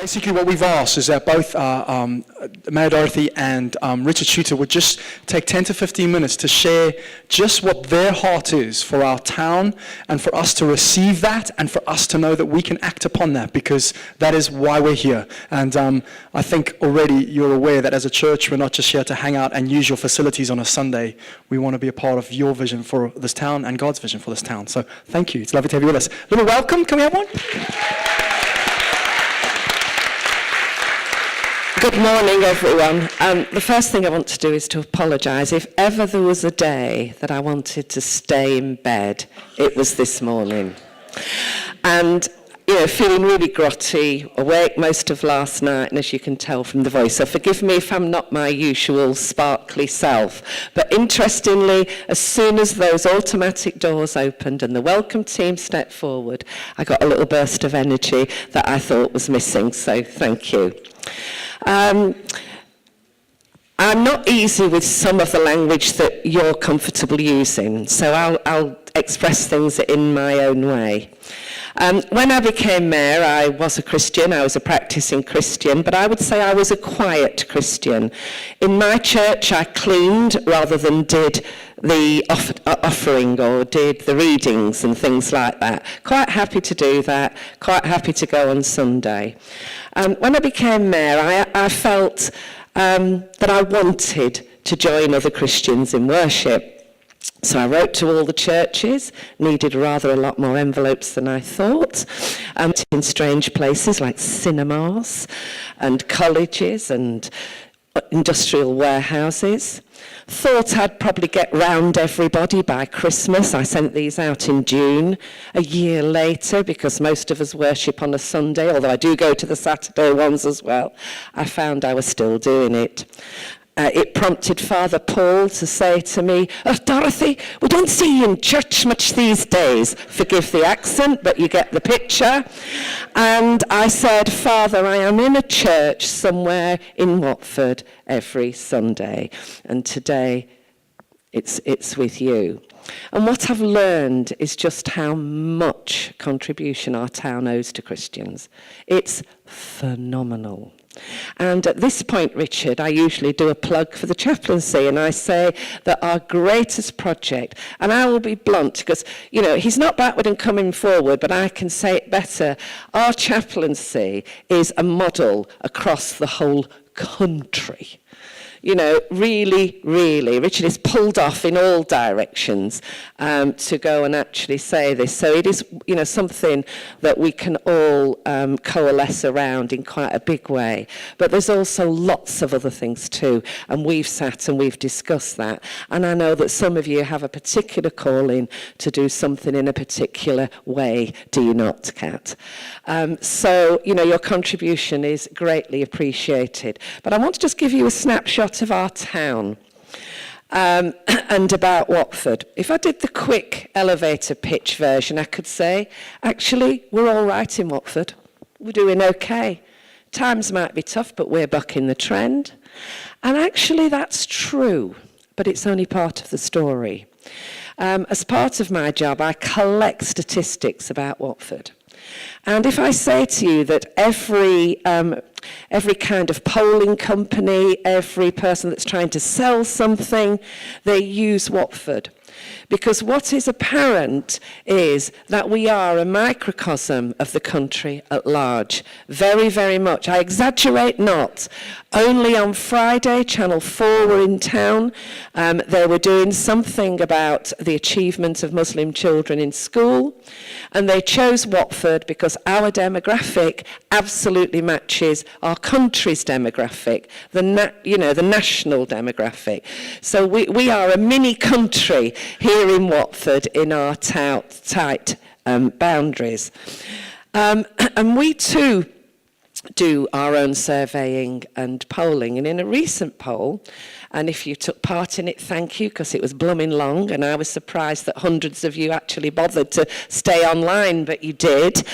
Basically, what we've asked is that both Mayor Dorothy and Richard Chewter would just take 10 to 15 minutes to share just what their heart is for our town, and for us to receive that, and for us to know that we can act upon that, because that is why we're here. And I think already you're aware that as a church, we're not just here to hang out and use your facilities on a Sunday. We want to be a part of your vision for this town and God's vision for this town. So thank you. It's lovely to have you with us. A little welcome. Can we have one? Good morning, everyone. The first thing I want to do is to apologise. If ever there was a day that I wanted to stay in bed, it was this morning. And, feeling really grotty, awake most of last night, and as you can tell from the voice, so forgive me if I'm not my usual sparkly self. But interestingly, as soon as those automatic doors opened and the welcome team stepped forward, I got a little burst of energy that I thought was missing, so thank you. I'm not easy with some of the language that you're comfortable using, so I'll express things in my own way. When I became mayor, I was a Christian, I was a practicing Christian, but I would say I was a quiet Christian. In my church, I cleaned rather than did the offering or did the readings and things like that. Quite happy to do that, quite happy to go on Sunday. When I became mayor, I felt that I wanted to join other Christians in worship. So I wrote to all the churches, needed rather a lot more envelopes than I thought, in strange places like cinemas and colleges and industrial warehouses. Thought I'd probably get round everybody by Christmas. I sent these out in June. A year later, because most of us worship on a Sunday, although I do go to the Saturday ones as well, I found I was still doing it. It prompted Father Paul to say to me, Dorothy, we don't see you in church much these days. Forgive the accent, but you get the picture. And I said, Father, I am in a church somewhere in Watford every Sunday. And today, it's with you. And what I've learned is just how much contribution our town owes to Christians. It's phenomenal. And at this point, Richard, I usually do a plug for the chaplaincy, and I say that our greatest project, and I will be blunt because, he's not backward and coming forward, but I can say it better. Our chaplaincy is a model across the whole country. Really, really, Richard is pulled off in all directions to go and actually say this. So it is, something that we can all coalesce around in quite a big way. But there's also lots of other things too, and we've sat and we've discussed that. And I know that some of you have a particular calling to do something in a particular way, do you not, Kat? So, your contribution is greatly appreciated. But I want to just give you a snapshot of our town and about Watford. If I did the quick elevator pitch version, I could say, actually, we're all right in Watford. We're doing okay. Times might be tough, but we're bucking the trend. And actually, that's true, but it's only part of the story. As part of my job, I collect statistics about Watford. And if I say to you that every kind of polling company, every person that's trying to sell something, they use Watford. Because what is apparent is that we are a microcosm of the country at large. Very, very much. I exaggerate not. Only on Friday, Channel 4 were in town. They were doing something about the achievement of Muslim children in school. And they chose Watford because our demographic absolutely matches our country's demographic, the national demographic. So we are a mini country here in Watford in our tight boundaries. And we too do our own surveying and polling. And in a recent poll, and if you took part in it, thank you, because it was blooming long, and I was surprised that hundreds of you actually bothered to stay online, but you did.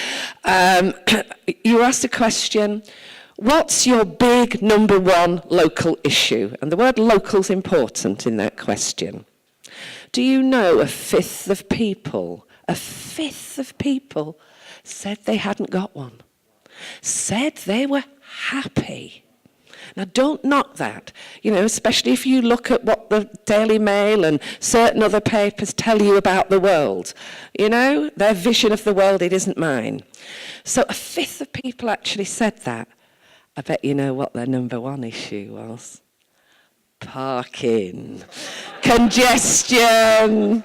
You were asked a question, what's your big number one local issue? And the word local is important in that question. Do you know a fifth of people said they hadn't got one? said they were happy. Now, don't knock that, especially if you look at what the Daily Mail and certain other papers tell you about the world. Their vision of the world, it isn't mine. So a fifth of people actually said that. I bet you know what their number one issue was. Parking. Congestion.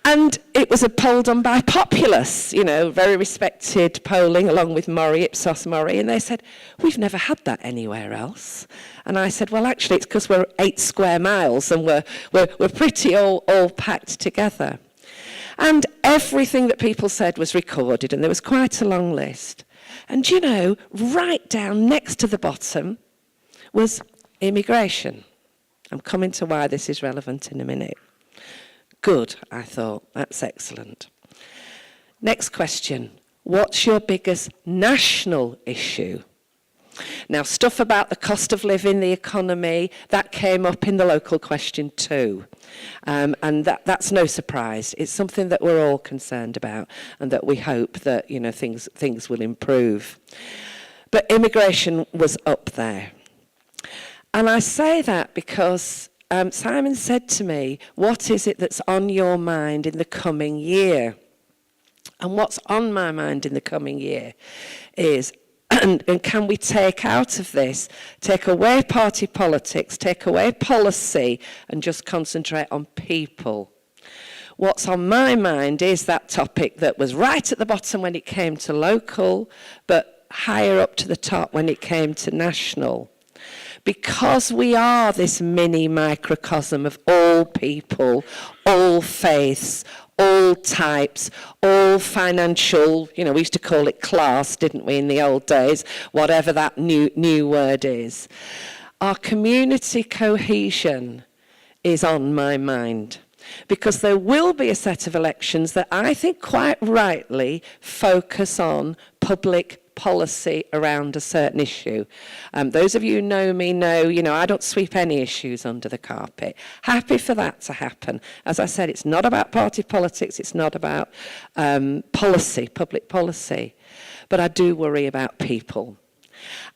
And it was a poll done by Populous, very respected polling, along with Murray, Ipsos Murray, and they said, we've never had that anywhere else. And I said, well, actually, it's because we're 8 square miles and we're pretty all packed together. And everything that people said was recorded, and there was quite a long list. And right down next to the bottom was immigration. I'm coming to why this is relevant in a minute. Good, I thought. That's excellent. Next question. What's your biggest national issue? Now, stuff about the cost of living, the economy, that came up in the local question too. And that's no surprise. It's something that we're all concerned about and that we hope that, things will improve. But immigration was up there. And I say that because Simon said to me, what is it that's on your mind in the coming year? And what's on my mind in the coming year is, and can we take out of this, take away party politics, take away policy, and just concentrate on people? What's on my mind is that topic that was right at the bottom when it came to local, but higher up to the top when it came to national. Because we are this mini microcosm of all people, all faiths, all types, all financial, we used to call it class, didn't we, in the old days, whatever that new word is. Our community cohesion is on my mind, because there will be a set of elections that I think quite rightly focus on public policy around a certain issue. Those of you who know me know, I don't sweep any issues under the carpet. Happy for that to happen. As I said, it's not about party politics, it's not about policy, public policy. But I do worry about people.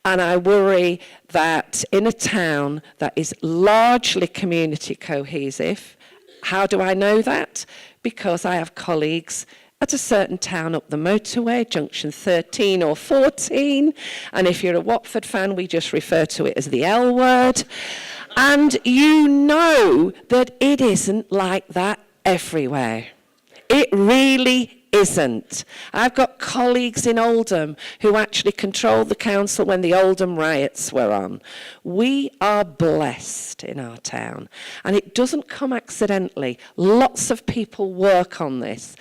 And I worry that in a town that is largely community cohesive, how do I know that? Because I have colleagues at a certain town up the motorway, junction 13 or 14. And if you're a Watford fan, we just refer to it as the L word. And you know that it isn't like that everywhere. It really isn't. I've got colleagues in Oldham who actually controlled the council when the Oldham riots were on. We are blessed in our town, and it doesn't come accidentally. Lots of people work on this.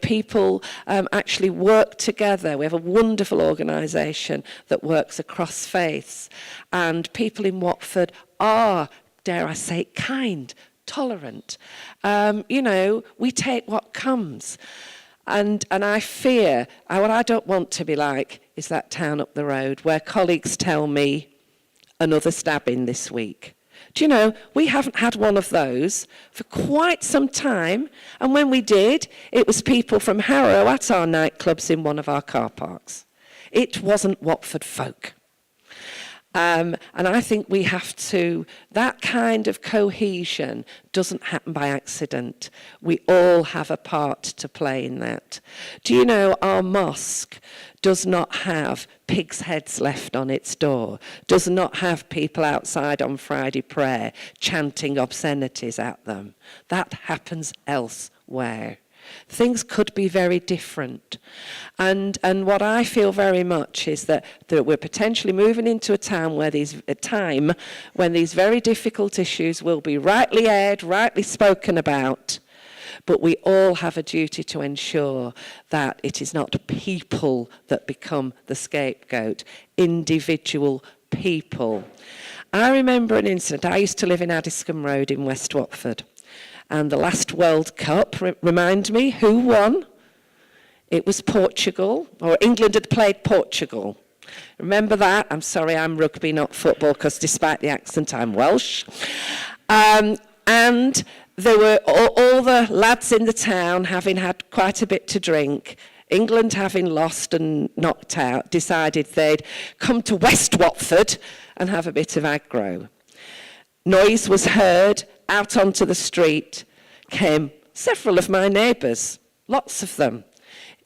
People actually work together. We have a wonderful organisation that works across faiths, and people in Watford are, dare I say, kind, tolerant. We take what comes. And I fear, what I don't want to be like is that town up the road where colleagues tell me another stabbing this week. Do you know, we haven't had one of those for quite some time. And when we did, it was people from Harrow at our nightclubs in one of our car parks. It wasn't Watford folk. And I think we have to, that kind of cohesion doesn't happen by accident. We all have a part to play in that. Do you know our mosque does not have pigs' heads left on its door, does not have people outside on Friday prayer chanting obscenities at them. That happens elsewhere. Things could be very different. And what I feel very much is that we're potentially moving into a time when these very difficult issues will be rightly aired, rightly spoken about, but we all have a duty to ensure that it is not people that become the scapegoat, individual people. I remember an incident. I used to live in Addiscombe Road in West Watford. And the last World Cup, remind me, who won? It was Portugal, or England had played Portugal. Remember that? I'm sorry, I'm rugby, not football, because despite the accent, I'm Welsh. And there were all the lads in the town, having had quite a bit to drink, England, having lost and knocked out, decided they'd come to West Watford and have a bit of aggro. Noise was heard. Out onto the street came several of my neighbours, lots of them,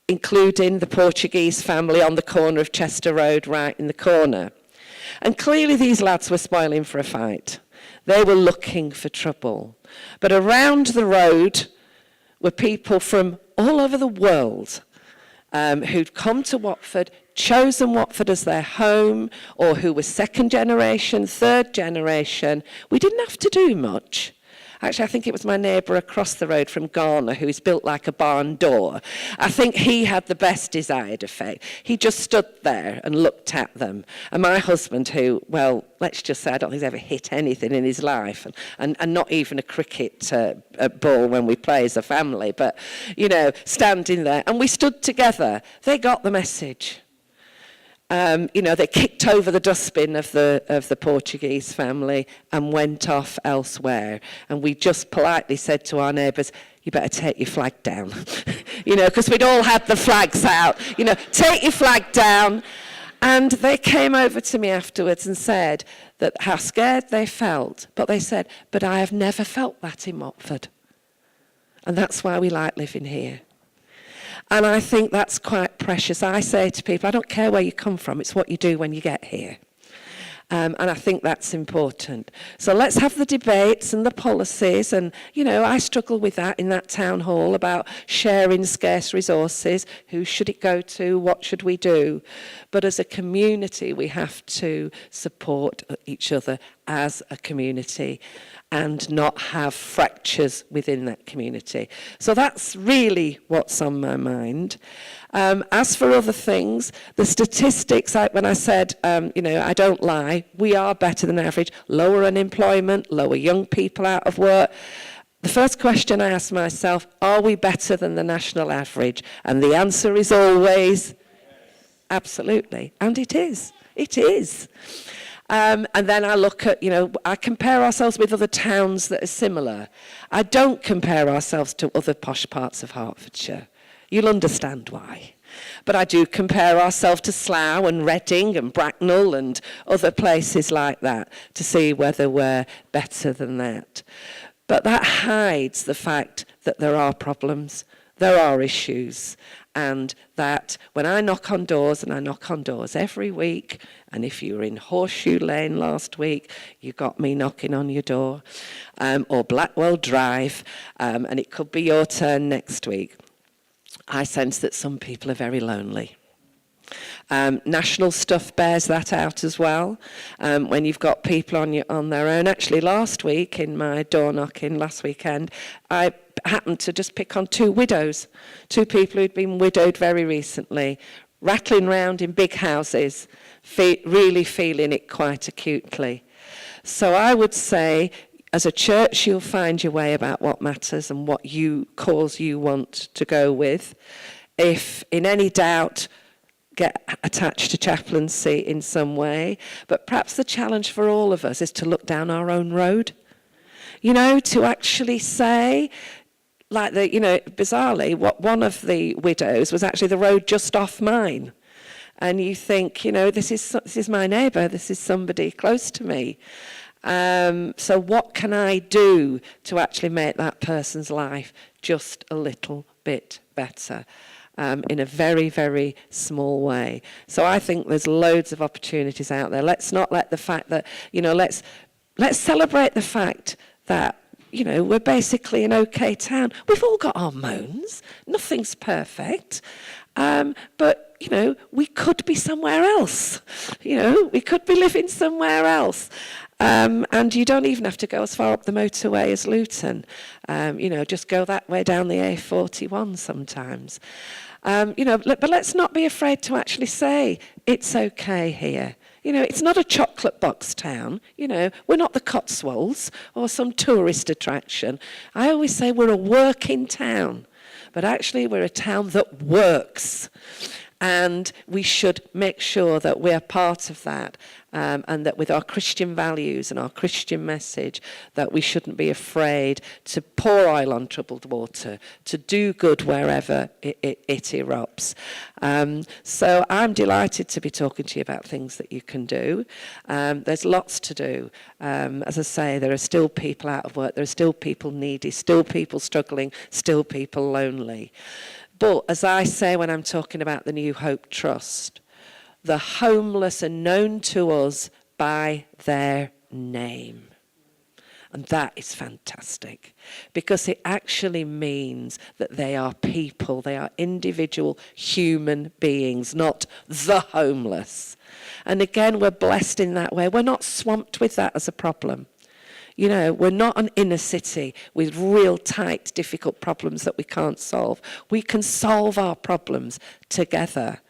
including the Portuguese family on the corner of Chester Road, right in the corner. And clearly these lads were spoiling for a fight. They were looking for trouble. But around the road were people from all over the world who'd come to Watford, chosen Watford as their home, or who were second generation, third generation. We didn't have to do much. Actually, I think it was my neighbour across the road from Ghana who's built like a barn door. I think he had the best desired effect. He just stood there and looked at them. And my husband, who, well, let's just say I don't think he's ever hit anything in his life, and not even a cricket ball when we play as a family, but, you know, standing there. And we stood together. They got the message. You know, they kicked over the dustbin of the Portuguese family and went off elsewhere. And we just politely said to our neighbours, you better take your flag down. You know, because we'd all had the flags out. You know, take your flag down. And they came over to me afterwards and said that how scared they felt. But they said, but I have never felt that in Watford. And that's why we like living here. And I think that's quite precious. I say to people, I don't care where you come from, it's what you do when you get here. And I think that's important. So let's have the debates and the policies. And, you know, I struggle with that in that town hall about sharing scarce resources. Who should it go to? What should we do? But as a community, we have to support each other as a community and not have fractures within that community. So that's really what's on my mind. As for other things, the statistics, when I said, you know, I don't lie, we are better than average. Lower unemployment, lower young people out of work. The first question I ask myself, are we better than the national average? And the answer is always, absolutely. And it is. It is. And then I look at, you know, I compare ourselves with other towns that are similar. I don't compare ourselves to other posh parts of Hertfordshire. You'll understand why. But I do compare ourselves to Slough and Reading and Bracknell and other places like that to see whether we're better than that. But that hides the fact that there are problems, there are issues, and that when I knock on doors, and I knock on doors every week, and if you were in Horseshoe Lane last week, you got me knocking on your door, or Blackwell Drive, and it could be your turn next week. I sense that some people are very lonely. National stuff bears that out as well. When you've got people on their own. Actually, last week in my door knocking last weekend, I happened to just pick on two widows, two people who'd been widowed very recently, rattling round in big houses, really feeling it quite acutely. So I would say, as a church, you'll find your way about what matters and what cause you want to go with. If in any doubt, get attached to chaplaincy in some way. But perhaps the challenge for all of us is to look down our own road. You know, to actually say, like bizarrely, what one of the widows was actually the road just off mine. And you think, you know, this is my neighbour, this is somebody close to me. So what can I do to actually make that person's life just a little bit better? In a very, very small way. So I think there's loads of opportunities out there. Let's not let the fact that, you know, let's celebrate the fact that, you know, we're basically an okay town. We've all got our moans. Nothing's perfect. But, you know, we could be somewhere else. You know, we could be living somewhere else. And you don't even have to go as far up the motorway as Luton. You know, just go that way down the A41 sometimes. You know, but let's not be afraid to actually say, it's okay here. You know, it's not a chocolate box town. You know, we're not the Cotswolds or some tourist attraction. I always say we're a working town, but actually we're a town that works. And we should make sure that we're part of that, and that with our Christian values and our Christian message, that we shouldn't be afraid to pour oil on troubled water, to do good wherever it erupts. So I'm delighted to be talking to you about things that you can do. There's lots to do. As I say, there are still people out of work, there are still people needy, still people struggling, still people lonely. But as I say when I'm talking about the New Hope Trust, the homeless are known to us by their name. And that is fantastic, because it actually means that they are people, they are individual human beings, not the homeless. And again, we're blessed in that way. We're not swamped with that as a problem. You know, we're not an inner city with real tight, difficult problems that we can't solve. We can solve our problems together.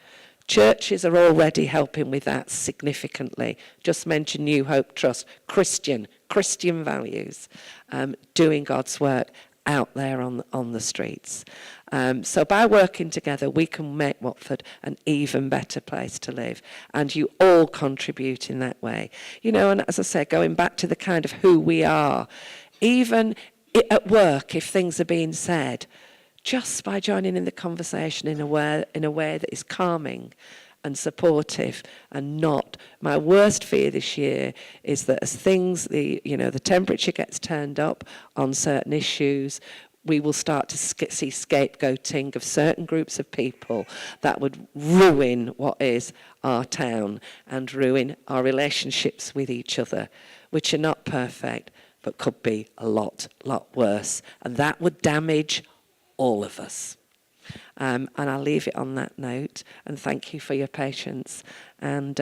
Churches are already helping with that significantly. Just mention New Hope Trust, Christian values, doing God's work out there on the streets. So by working together, we can make Watford an even better place to live. And you all contribute in that way. You know, and as I say, going back to the kind of who we are, even at work, if things are being said, just by joining in the conversation in a way that is calming and supportive and not. My worst fear this year is that as things, the temperature gets turned up on certain issues, we will start to see scapegoating of certain groups of people that would ruin what is our town and ruin our relationships with each other, which are not perfect, but could be a lot worse. And that would damage all of us. And I'll leave it on that note. And thank you for your patience. And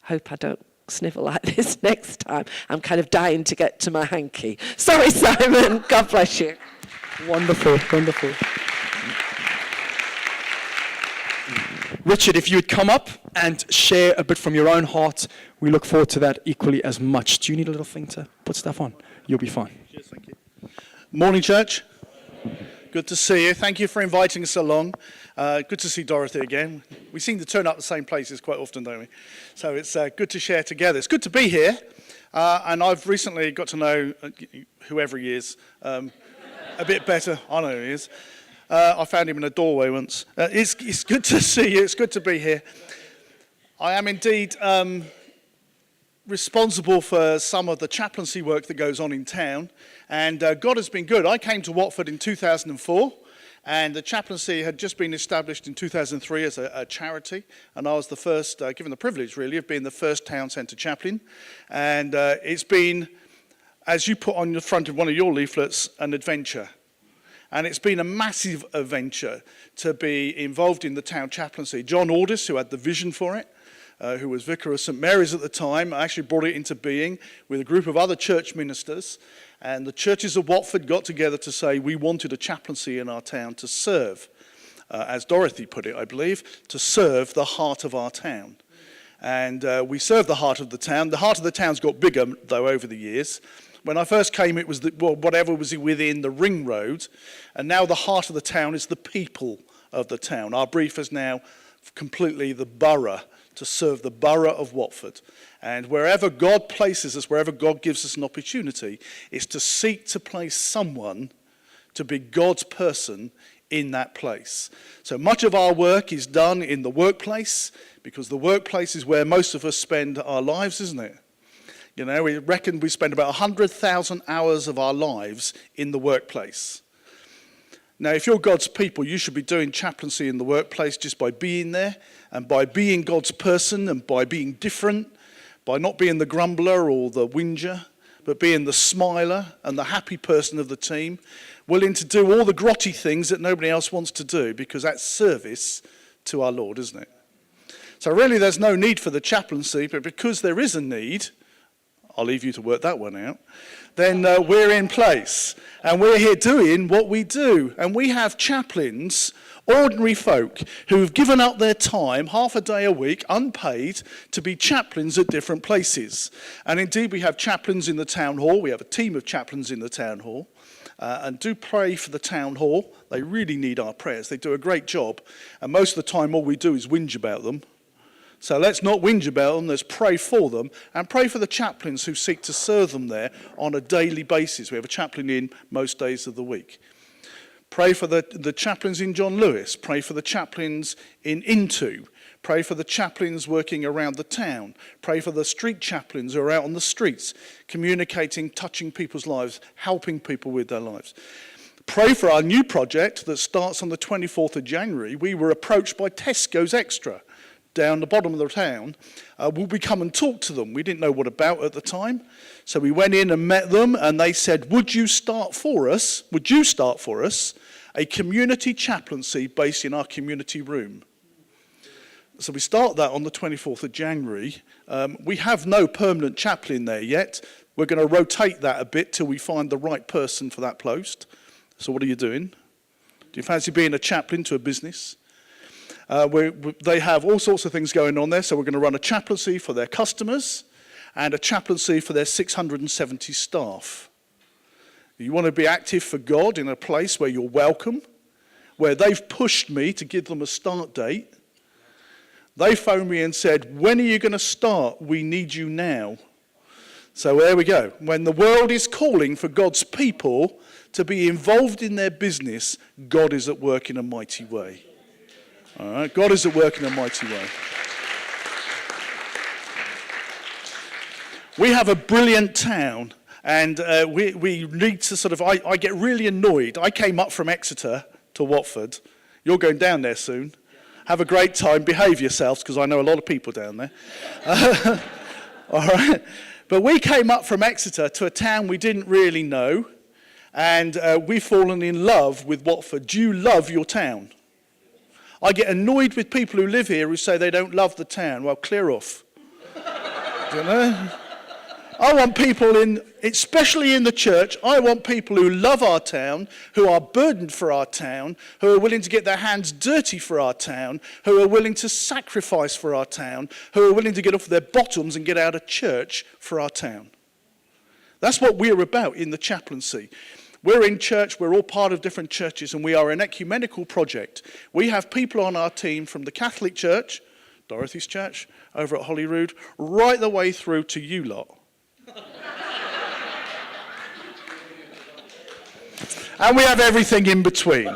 hope I don't snivel like this next time. I'm kind of dying to get to my hanky. Sorry, Simon. God bless you. Wonderful, wonderful. Richard, if you would come up and share a bit from your own heart, we look forward to that equally as much. Do you need a little thing to put stuff on? You'll be fine. Cheers, thank you. Morning, church. Good to see you. Thank you for inviting us along. Good to see Dorothy again. We seem to turn up the same places quite often, don't we? So it's good to share together. It's good to be here. And I've recently got to know whoever he is a bit better. I know who he is. I found him in a doorway once. It's good to see you. It's good to be here. I am indeed responsible for some of the chaplaincy work that goes on in town. And God has been good. I came to Watford in 2004, and the chaplaincy had just been established in 2003 as a charity. And I was the first, given the privilege really, of being the first town centre chaplain. And it's been, as you put on the front of one of your leaflets, an adventure. And it's been a massive adventure to be involved in the town chaplaincy. John Aldis, who had the vision for it, who was vicar of St Mary's at the time, actually brought it into being with a group of other church ministers. And the churches of Watford got together to say we wanted a chaplaincy in our town to serve, as Dorothy put it, I believe, to serve the heart of our town. And we serve the heart of the town. The heart of the town's got bigger, though, over the years. When I first came, it was whatever was within the ring road. And now the heart of the town is the people of the town. Our brief is now completely the borough, to serve the borough of Watford. And wherever God places us, wherever God gives us an opportunity, is to seek to place someone to be God's person in that place. So much of our work is done in the workplace, because the workplace is where most of us spend our lives, isn't it? You know, we reckon we spend about 100,000 hours of our lives in the workplace. Now, if you're God's people, you should be doing chaplaincy in the workplace just by being there and by being God's person and by being different, by not being the grumbler or the whinger, but being the smiler and the happy person of the team, willing to do all the grotty things that nobody else wants to do, because that's service to our Lord, isn't it? So really there's no need for the chaplaincy, but because there is a need, I'll leave you to work that one out, then we're in place. And we're here doing what we do. And we have chaplains, ordinary folk, who've given up their time, half a day a week, unpaid, to be chaplains at different places. And indeed, we have chaplains in the town hall. We have a team of chaplains in the town hall. and do pray for the town hall. They really need our prayers. They do a great job. And most of the time, all we do is whinge about them. So let's not whinge about them, let's pray for them, and pray for the chaplains who seek to serve them there on a daily basis. We have a chaplain in most days of the week. Pray for the chaplains in John Lewis. Pray for the chaplains in Into. Pray for the chaplains working around the town. Pray for the street chaplains who are out on the streets, communicating, touching people's lives, helping people with their lives. Pray for our new project that starts on the 24th of January. We were approached by Tesco's Extra down the bottom of the town. Will we come and talk to them? We didn't know what about at the time. So we went in and met them, and they said, would you start for us a community chaplaincy based in our community room? So we start that on the 24th of January. We have no permanent chaplain there yet. We're going to rotate that a bit till we find the right person for that post. So what are you doing? Do you fancy being a chaplain to a business? They have all sorts of things going on there, so we're going to run a chaplaincy for their customers and a chaplaincy for their 670 staff. You want to be active for God in a place where you're welcome, where they've pushed me to give them a start date. They phoned me and said, when are you going to start? We need you now. So there we go. When the world is calling for God's people to be involved in their business, God is at work in a mighty way. All right, God is at work in a mighty way. We have a brilliant town, and we need to sort of, I get really annoyed. I came up from Exeter to Watford. You're going down there soon. Have a great time, behave yourselves, because I know a lot of people down there. All right, but we came up from Exeter to a town we didn't really know, and we've fallen in love with Watford. Do you love your town? I get annoyed with people who live here who say they don't love the town. Well, clear off. Do you know? I want people especially in the church, I want people who love our town, who are burdened for our town, who are willing to get their hands dirty for our town, who are willing to sacrifice for our town, who are willing to get off their bottoms and get out of church for our town. That's what we're about in the chaplaincy. We're in church, we're all part of different churches, and we are an ecumenical project. We have people on our team from the Catholic Church, Dorothy's church, over at Holyrood, right the way through to you lot. And we have everything in between.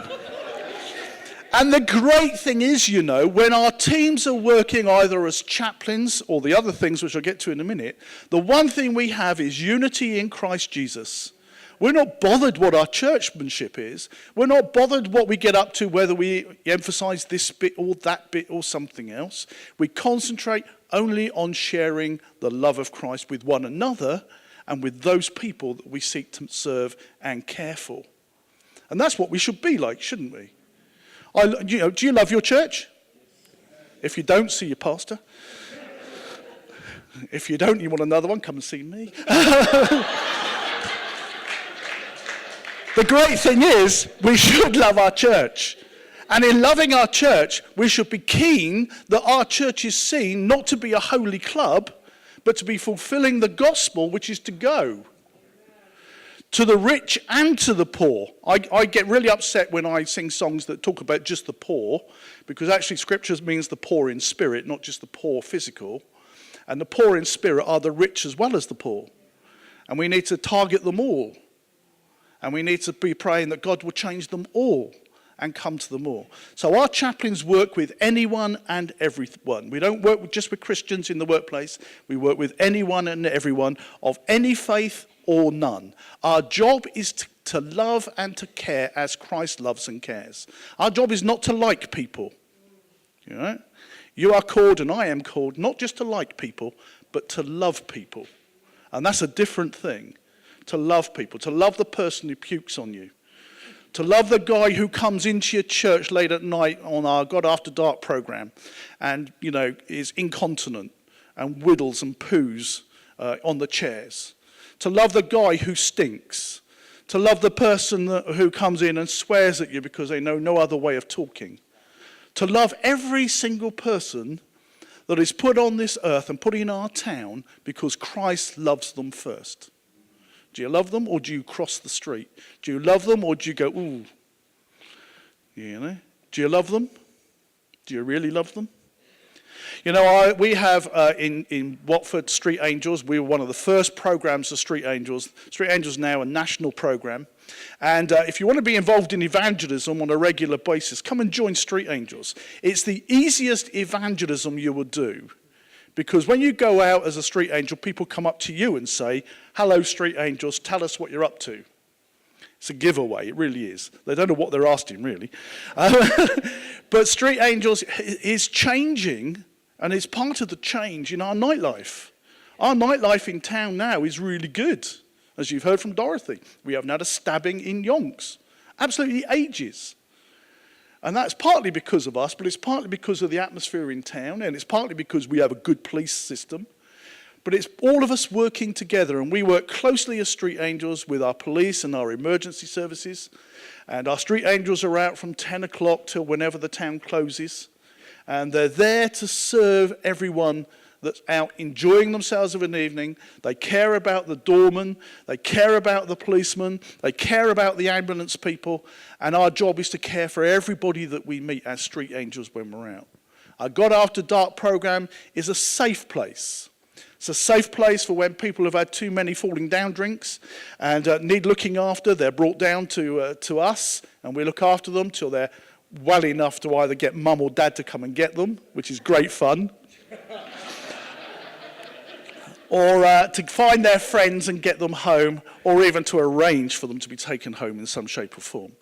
And the great thing is, you know, when our teams are working either as chaplains or the other things, which I'll get to in a minute, the one thing we have is unity in Christ Jesus. We're not bothered what our churchmanship is. We're not bothered what we get up to, whether we emphasize this bit or that bit or something else. We concentrate only on sharing the love of Christ with one another and with those people that we seek to serve and care for. And that's what we should be like, shouldn't we? Do you love your church? If you don't, see your pastor. If you don't, you want another one, come and see me. The great thing is, we should love our church. And in loving our church, we should be keen that our church is seen not to be a holy club, but to be fulfilling the gospel, which is to go to the rich and to the poor. I get really upset when I sing songs that talk about just the poor, because actually scripture means the poor in spirit, not just the poor physical. And the poor in spirit are the rich as well as the poor. And we need to target them all. And we need to be praying that God will change them all and come to them all. So our chaplains work with anyone and everyone. We don't work just with Christians in the workplace. We work with anyone and everyone of any faith or none. Our job is to love and to care as Christ loves and cares. Our job is not to like people. You know? You are called, and I am called, not just to like people, but to love people. And that's a different thing. To love people, to love the person who pukes on you, to love the guy who comes into your church late at night on our God After Dark program and, you know, is incontinent and whittles and poos on the chairs, to love the guy who stinks, to love the person who comes in and swears at you because they know no other way of talking, to love every single person that is put on this earth and put in our town because Christ loves them first. Do you love them or do you cross the street? Do you love them or do you go, ooh? You know? Do you love them? Do you really love them? You know, we have in Watford Street Angels, we were one of the first programs of Street Angels. Street Angels now a national program. And if you want to be involved in evangelism on a regular basis, come and join Street Angels. It's the easiest evangelism you will do. Because when you go out as a street angel, people come up to you and say, hello, Street Angels, tell us what you're up to. It's a giveaway, it really is. They don't know what they're asking, really. But Street Angels is changing, and it's part of the change in our nightlife. Our nightlife in town now is really good, as you've heard from Dorothy. We haven't had a stabbing in yonks. Absolutely ages. And that's partly because of us, but it's partly because of the atmosphere in town, and it's partly because we have a good police system. But it's all of us working together, and we work closely as street angels with our police and our emergency services. And our street angels are out from 10 o'clock till whenever the town closes. And they're there to serve everyone that's out enjoying themselves of an evening. They care about the doorman, they care about the policeman, they care about the ambulance people, and our job is to care for everybody that we meet as street angels when we're out. Our God After Dark program is a safe place. It's a safe place for when people have had too many falling down drinks and need looking after. They're brought down to us, and we look after them till they're well enough to either get mum or dad to come and get them, which is great fun. Or to find their friends and get them home, or even to arrange for them to be taken home in some shape or form.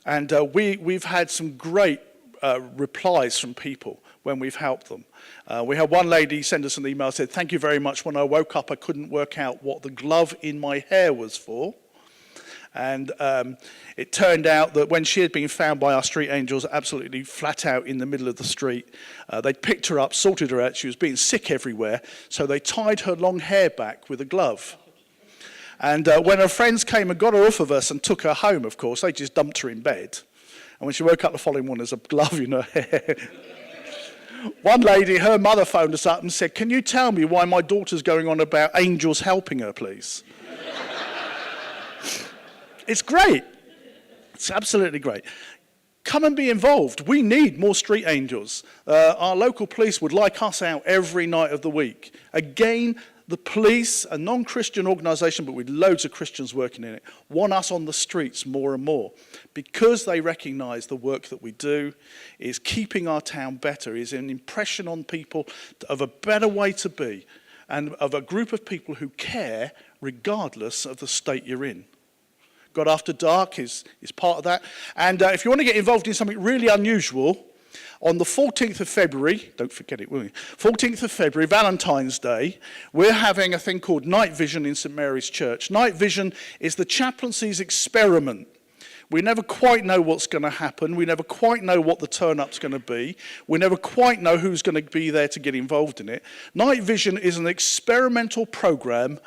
And we've had some great replies from people when we've helped them. We had one lady send us an email, said, thank you very much. When I woke up, I couldn't work out what the glove in my hair was for. And it turned out that when she had been found by our street angels absolutely flat out in the middle of the street, they'd picked her up, sorted her out. She was being sick everywhere, so they tied her long hair back with a glove. And when her friends came and got her off of us and took her home, of course, they just dumped her in bed. And when she woke up the following morning, there's a glove in her hair. One lady, her mother phoned us up and said, can you tell me why my daughter's going on about angels helping her, please? It's great. It's absolutely great. Come and be involved. We need more street angels. Our local police would like us out every night of the week. Again, the police, a non-Christian organisation, but with loads of Christians working in it, want us on the streets more and more because they recognise the work that we do is keeping our town better, is an impression on people of a better way to be and of a group of people who care regardless of the state you're in. God After Dark is part of that. And if you want to get involved in something really unusual, on the 14th of February, don't forget it, will you? 14th of February, Valentine's Day, we're having a thing called Night Vision in St Mary's Church. Night Vision is the chaplaincy's experiment. We never quite know what's going to happen. We never quite know what the turn-up's going to be. We never quite know who's going to be there to get involved in it. Night Vision is an experimental program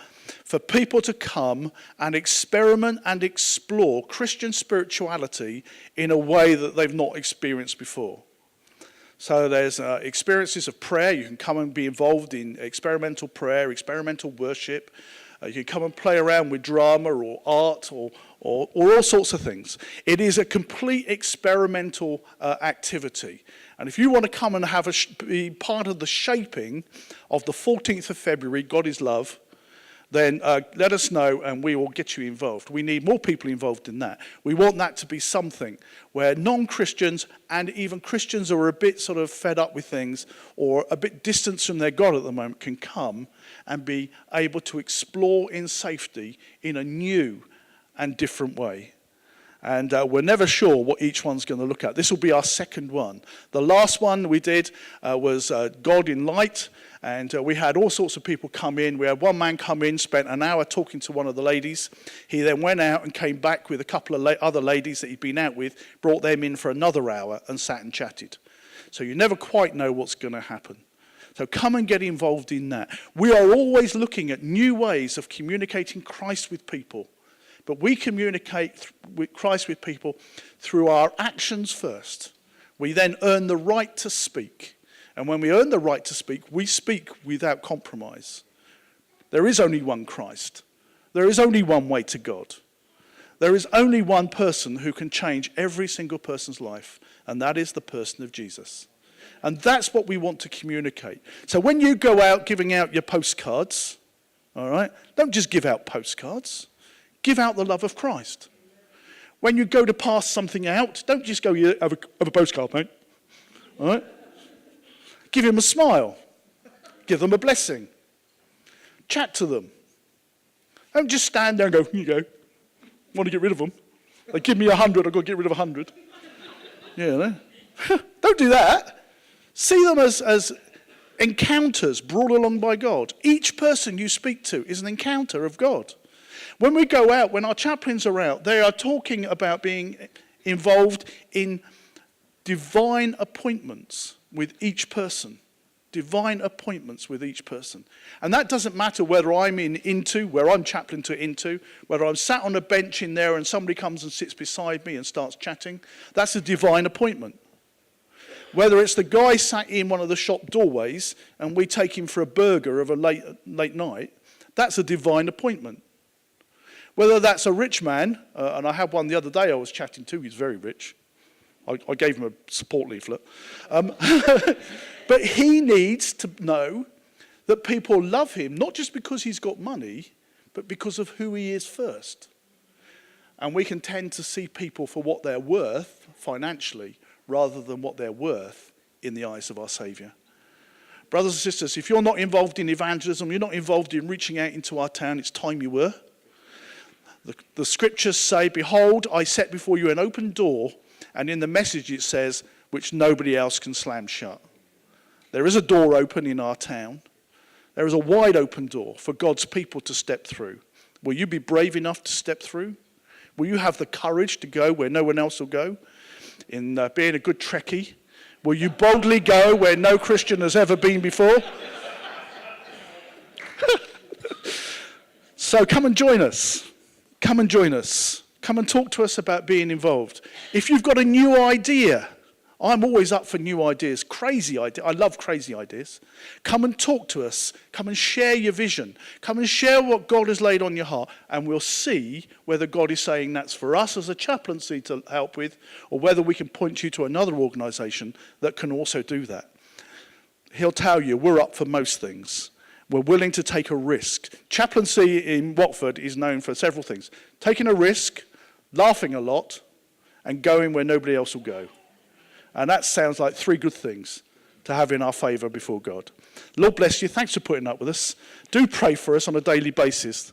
for people to come and experiment and explore Christian spirituality in a way that they've not experienced before. So there's experiences of prayer. You can come and be involved in experimental prayer, experimental worship. You can come and play around with drama or art or all sorts of things. It is a complete experimental activity. And if you want to come and be part of the shaping of the 14th of February, God is Love, then let us know and we will get you involved. We need more people involved in that. We want that to be something where non-Christians and even Christians who are a bit sort of fed up with things or a bit distant from their God at the moment can come and be able to explore in safety in a new and different way. And we're never sure what each one's going to look at. This will be our second one. The last one we did was God in Light. And we had all sorts of people come in. We had one man come in, spent an hour talking to one of the ladies. He then went out and came back with a couple of other ladies that he'd been out with, brought them in for another hour and sat and chatted. So you never quite know what's going to happen. So come and get involved in that. We are always looking at new ways of communicating Christ with people. But we communicate with Christ with people through our actions first. We then earn the right to speak. And when we earn the right to speak, we speak without compromise. There is only one Christ. There is only one way to God. There is only one person who can change every single person's life, and that is the person of Jesus. And that's what we want to communicate. So when you go out giving out your postcards, all right, don't just give out postcards. Give out the love of Christ. When you go to pass something out, don't just go, "Yeah, have a postcard, mate." All right? Give him a smile. Give them a blessing. Chat to them. Don't just stand there and go, "Here you go. Want to get rid of them? They give me 100, I've got to get rid of 100. Yeah, don't do that. See them as encounters brought along by God. Each person you speak to is an encounter of God. When we go out, when our chaplains are out, they are talking about being involved in divine appointments with each person. Divine appointments with each person. And that doesn't matter whether I'm where I'm chaplain to into, whether I'm sat on a bench in there and somebody comes and sits beside me and starts chatting. That's a divine appointment. Whether it's the guy sat in one of the shop doorways and we take him for a burger of a late night, that's a divine appointment. Whether that's a rich man, and I had one the other day I was chatting to, he's very rich. I gave him a support leaflet. But he needs to know that people love him, not just because he's got money, but because of who he is first. And we can tend to see people for what they're worth financially, rather than what they're worth in the eyes of our Saviour. Brothers and sisters, if you're not involved in evangelism, you're not involved in reaching out into our town, it's time you were. The scriptures say, "Behold, I set before you an open door," and in the Message it says, "which nobody else can slam shut." There is a door open in our town. There is a wide open door for God's people to step through. Will you be brave enough to step through? Will you have the courage to go where no one else will go? In being a good Trekkie, will you boldly go where no Christian has ever been before? So come and join us. Come and join us. Come and talk to us about being involved. If you've got a new idea, I'm always up for new ideas, crazy ideas. I love crazy ideas. Come and talk to us. Come and share your vision. Come and share what God has laid on your heart, and we'll see whether God is saying that's for us as a chaplaincy to help with, or whether we can point you to another organisation that can also do that. He'll tell you we're up for most things. We're willing to take a risk. Chaplaincy in Watford is known for several things: taking a risk, laughing a lot, and going where nobody else will go. And that sounds like three good things to have in our favour before God. Lord bless you. Thanks for putting up with us. Do pray for us on a daily basis.